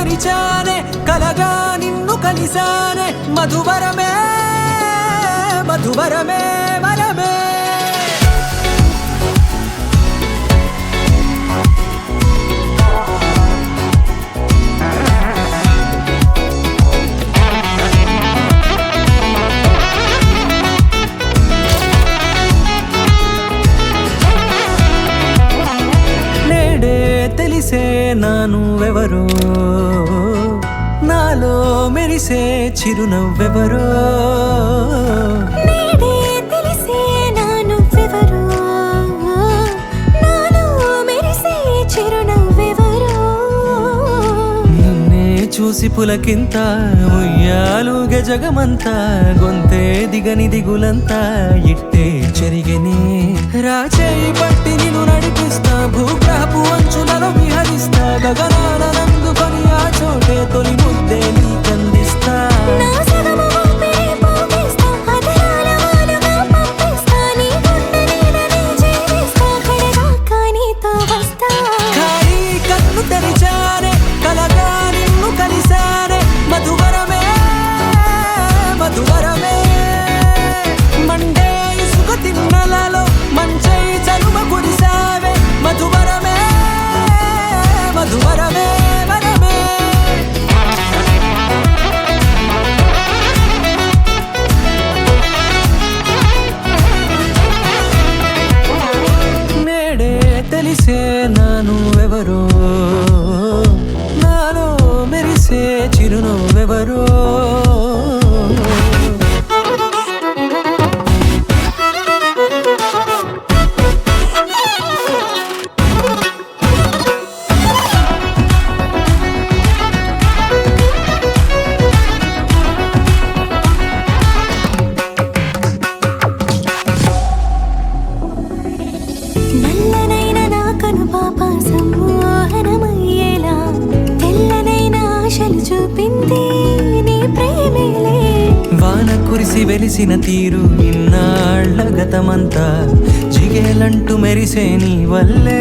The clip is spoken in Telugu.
తెరిచానే కలగా నిన్ను కలిసానే మధువరమే మధువరమే వరమే తెలిసే నానువెవరో నాలో మెరిసే చిరునవ్వెవరో నేడే తెలిసే నానువెవరో నాలో మెరిసే చిరునవ్వెవరో నిన్నే చూసి పులకింత ఉయ్యాలుగే జగమంతా గొంతే దిగని దిగులంతా ఇట్టే చెరిగనే రాచేయి పట్టి నిన్ను నడిపిస్తా భూగ్రహపు అంచులలో విహరిస్తా గగనాల నందుకొని ఆ చోటే తొలి ముద్దే నీకందిస్తా నా సగము ఊపిరి పోగిస్తా అదరాల వాలుగా పంపిస్తా నీ గుండె నీడనే జీవిస్తా కడదాకా నీతో వస్తా ఖాళీ కన్ను తెరిచానే కలగా నిన్ను కలిసానే మధువరమే మధువరమే మండే ఇసుక తిన్నలలో మంచై చలుమ కురిసావే మధువరమే మధువరమే వరమే నేడే తెలిసే నానువెవరో నాలో మెరిసే చిరునవ్వెవరో నల్లనైన నా కనుపాప సమ్మోహనమయ్యేలా తెల్లనైన ఆశలు చూపింది నీ ప్రేమేలే వాన కురిసి వెలిసిన తీరు ఇన్నాళ్ల గతమంతా జిగేలంటూ మెరిసే నీ వల్లే